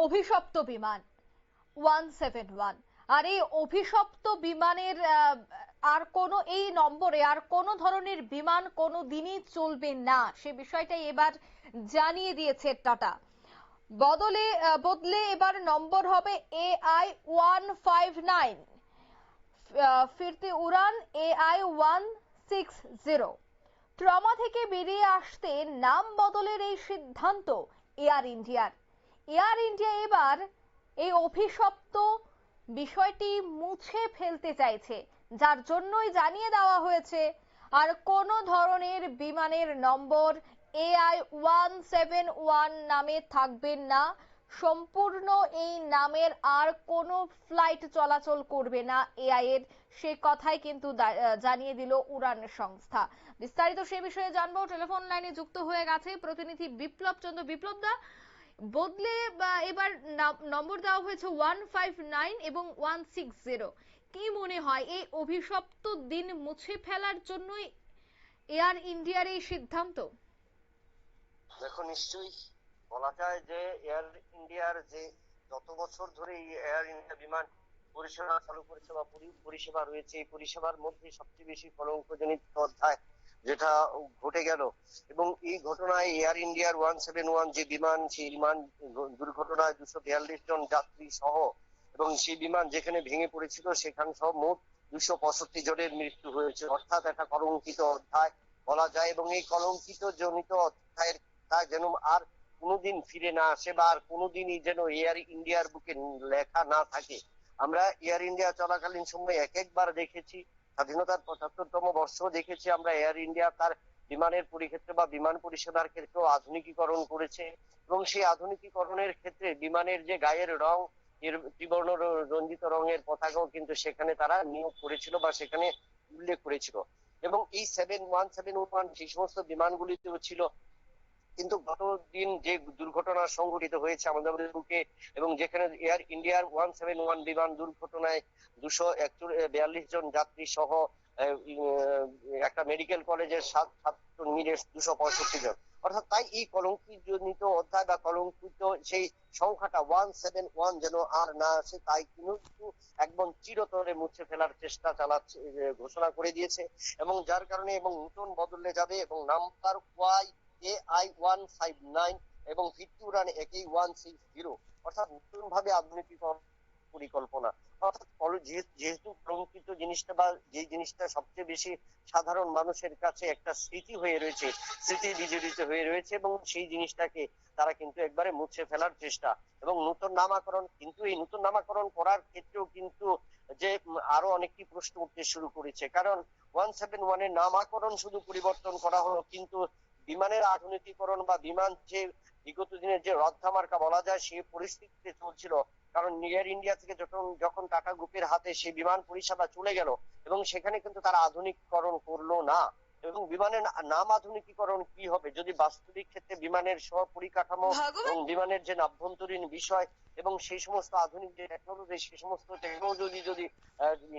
অভিশপ্ত বিমান 171। আর এই অভিশপ্ত বিমানের আর কোনো এই নম্বরে আর কোনো ধরনের বিমান কোনো দিনই চলবে না, সে বিষয়টাই এবার জানিয়ে দিয়েছে টাটা। বদলে এবার নম্বর হবে AI-159, ফিরতি উড়ান AI-160। ট্রমা থেকে বেরিয়ে আসতে নাম বদলের এই সিদ্ধান্ত এয়ার ইন্ডিয়ার। এয়ার ইন্ডিয়া এবার এই অভিশপ্ত বিষয়টি মুছে ফেলতে চাইছে, যার জন্যই জানিয়ে দেওয়া হয়েছে আর কোনো ধরনের বিমানের নম্বর AI-171 নামে থাকবে না। সম্পূর্ণ এই নামের আর কোনো ফ্লাইট চলাচল করবে না এআই এর, সে কথাই কিন্তু জানিয়ে দিল উড়ান সংস্থা। বিস্তারিত সে বিষয়ে জানবো, টেলিফোন লাইনে যুক্ত হয়ে গেছে প্রতিনিধি বিপ্লব চন্দ্র। বিপ্লব দা, বদলে এবার নম্বর দেওয়া হয়েছে 159 এবং 160। কি মনে হয় এই অভিশপ্ত দিন মুছে ফেলার জন্যই এয়ার ইন্ডিয়ার এই সিদ্ধান্ত? দেখো, নিশ্চয়ই বলা যায় যে এয়ার ইন্ডিয়ার যে যত বছর ধরে এয়ার ইন্ডিয়া বিমান পরিষেবা চালু করেছে বা পরিষেবা রয়েছে, এই পরিষেবার মধ্যে সবচেয়ে বেশি কলঙ্কজনিত অধ্যায় যেটা ঘটে গেল, এবং এই ঘটনায় এয়ার ইন্ডিয়ার 171 যে বিমান, সেই বিমান দুর্ঘটনায় 242 জন যাত্রী সহ, এবং সেই বিমান যেখানে ভেঙে পড়েছিল সেখানে সব মোট 265 জনের মৃত্যু হয়েছে। অর্থাৎ একটা কলঙ্কিত অধ্যায় বলা যায়, এবং এই কলঙ্কিত জনিত অধ্যায়ের তা যেন আর কোনোদিন ফিরে না আসে বা আর কোনোদিনই যেন এয়ার ইন্ডিয়ার বুকে লেখা না থাকে। আমরা এয়ার ইন্ডিয়া চলাকালীন সময় এক একবার দেখেছি, স্বাধীনতার 75তম বর্ষ দেখেছি আমরা এয়ার ইন্ডিয়া তার বিমানের পরিক্ষেত্রে বা বিমান পরিষেবার ক্ষেত্রেও আধুনিকীকরণ করেছে, এবং সেই আধুনিকীকরণের ক্ষেত্রে বিমানের যে গায়ের রং, এর ত্রিবর্ণ রঞ্জিত রঙের পতাকাও কিন্তু সেখানে তারা নিয়োগ করেছিল বা সেখানে উল্লেখ করেছিল। এবং এই 171 যে সমস্ত বিমানগুলিতেও ছিল। কিন্তু গতদিন যে দুর্ঘটনা সংঘটিত হয়েছে আমাদের বুকে, এবং যেখানে এয়ার ইন্ডিয়ার 171 বিমান দুর্ঘটনায় 242 জন যাত্রী সহ একটা মেডিকেল কলেজের ছাত্র মিলে 265 জন, অর্থাৎ তাই এই কলঙ্কিত অধ্যায় বা কলঙ্কিত সেই সংখ্যাটা 171 যেন আর না আসে, তাই কিন্তু একদম চিরতরে মুছে ফেলার চেষ্টা চালাচ্ছে, ঘোষণা করে দিয়েছে। এবং যার কারণে এবং নতুন বদলে যাবে, এবং নাম্বার AI-159 এবং ভিত্তি উড়ান AK-160, অর্থাৎ নতুন ভাবে আধুনিকীকরণ পরিকল্পনা। অর্থাৎ যেহেতু কলঙ্কিত জিনিসটা বা যে জিনিসটা সবচেয়ে বেশি সাধারণ মানুষের কাছে একটা স্মৃতি হয়ে রয়েছে, স্মৃতি বিজড়িত হয়ে রয়েছে, এবং সেই জিনিসটাকে তারা কিন্তু একবারে মুছে ফেলার চেষ্টা। এবং নতুন নামাকরণ, কিন্তু এই নতুন নামাকরণ করার ক্ষেত্রেও কিন্তু যে আরো অনেকটি প্রশ্ন উঠতে শুরু করেছে, কারণ 171 এর নামাকরণ শুধু পরিবর্তন করা হলো, কিন্তু বিমানের আধুনিকীকরণ বা বিমান যে বিগত দিনের যে রদ্ধা মার্কা বলা যায় সেই পরিস্থিতিতে চলছিল। কারণ এয়ার ইন্ডিয়া থেকে যখন টাটা গ্রুপের হাতে সেই বিমান পরিষেবা চলে গেল, এবং সেখানে কিন্তু তারা আধুনিকীকরণ করলো না। এবং বিমানের নাম আধুনিকীকরণ কি হবে যদি বাস্তবিক ক্ষেত্রে বিমানের সহ পরিকাঠামো এবং বিমানের যে আভ্যন্তরীণ বিষয় এবং সেই সমস্ত আধুনিক যে টেকনোলজি, সেই সমস্ত টেকনোলজি যদি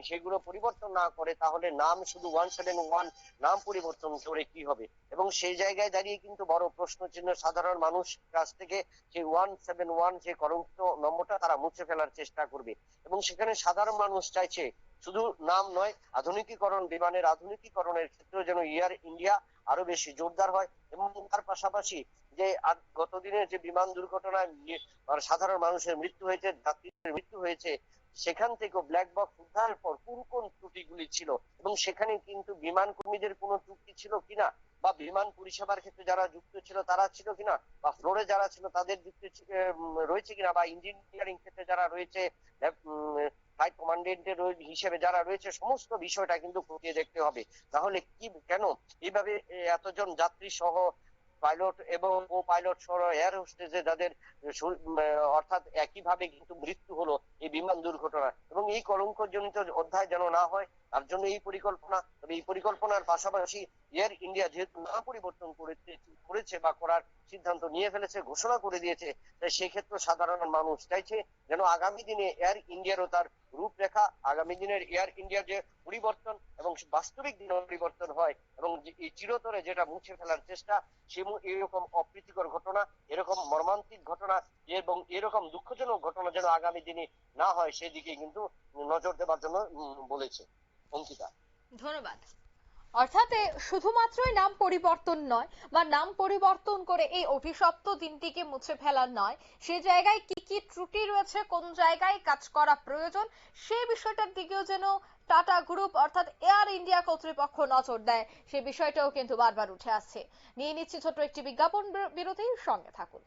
সেগুলো পরিবর্তন না করে, তাহলে নাম শুধু 171 নাম পরিবর্তন করে কি হবে? এবং সেই জায়গায় দাঁড়িয়ে কিন্তু বড় প্রশ্ন চিহ্ন সাধারণ মানুষ কাছ থেকে সেই 171 যে কলঙ্কিত নম্বরটা তারা মুছে ফেলার চেষ্টা করবে। এবং সেখানে সাধারণ মানুষ চাইছে শুধু নাম নয়, আধুনিকীকরণ, বিমানের আধুনিকীকরণের ক্ষেত্রে যেন এয়ার ইন্ডিয়া আরো বেশি জোরদার হয়। এবং তার পাশাপাশি যে গতদিনের যে বিমান দুর্ঘটনায় সাধারণ মানুষের মৃত্যু হয়েছে, যাত্রীদের মৃত্যু হয়েছে, সেখান থেকে ব্ল্যাক বক্স উদ্ধারের পর কোন কোন ত্রুটিগুলি ছিল, এবং সেখানে কিন্তু বিমান কর্মীদের কোনো ত্রুটি ছিল কিনা, বা বিমান পরিষেবার ক্ষেত্রে যারা যুক্ত ছিল তারা ছিল কিনা, বা ফ্লোরে যারা ছিল তাদের যুক্ত রয়েছে কিনা, বা ইঞ্জিনিয়ারিং ক্ষেত্রে যারা রয়েছে, ফ্লাইট কমান্ডেন্টের হিসেবে যারা রয়েছে, সমস্ত বিষয়টা কিন্তু খতিয়ে দেখতে হবে। তাহলে কি কেন এইভাবে এতজন যাত্রী সহ পাইলট এবং ও পাইলট সহ এয়ার হোস্টেসে যাদের অর্থাৎ একইভাবে কিন্তু মৃত্যু হলো এই বিমান দুর্ঘটনা, এবং এই কলঙ্কজনিত অধ্যায় যেন না হয় তার জন্য এই পরিকল্পনা। তবে এই পরিকল্পনার পাশাপাশি এয়ার ইন্ডিয়া যেহেতু নাম পরিবর্তন করেছে বা করার সিদ্ধান্ত নিয়ে ফেলেছে, ঘোষণা করে দিয়েছে, তাই সেক্ষেত্রে সাধারণ মানুষ চাইছে যেন আগামী দিনে এয়ার ইন্ডিয়ারও তার রূপরেখা, আগামী দিনের এয়ার ইন্ডিয়ার যে পরিবর্তন এবং বাস্তবিক দিন পরিবর্তন হয় এবং এই চিরতরে যেটা মুছে ফেলার চেষ্টা, এরকম অপ্রীতিকর ঘটনা, এরকম মর্মান্তিক ঘটনা এবং এরকম দুঃখজনক ঘটনা যেন আগামী দিনে না হয় সেদিকে কিন্তু নজর দেওয়ার জন্য বলেছে অঙ্কিতা। ধন্যবাদ। অর্থাৎ শুধুমাত্রই নাম পরিবর্তন নয় বা নাম পরিবর্তন করে এই অভিশপ্ত দিনটিকে মুছে ফেলা নয়, সে জায়গায় কি কি ত্রুটি রয়েছে, কোন জায়গায় কাজ করা প্রয়োজন, সেই বিষয়টার দিকেও যেন টাটা গ্রুপ অর্থাৎ এয়ার ইন্ডিয়া কর্তৃপক্ষ নজর দেয়, সে বিষয়টাও কিন্তু বারবার উঠে আসছে। নিয়ে নিচ্ছি ছোট্ট একটি বিজ্ঞাপন বিরতির সঙ্গে থাকুন।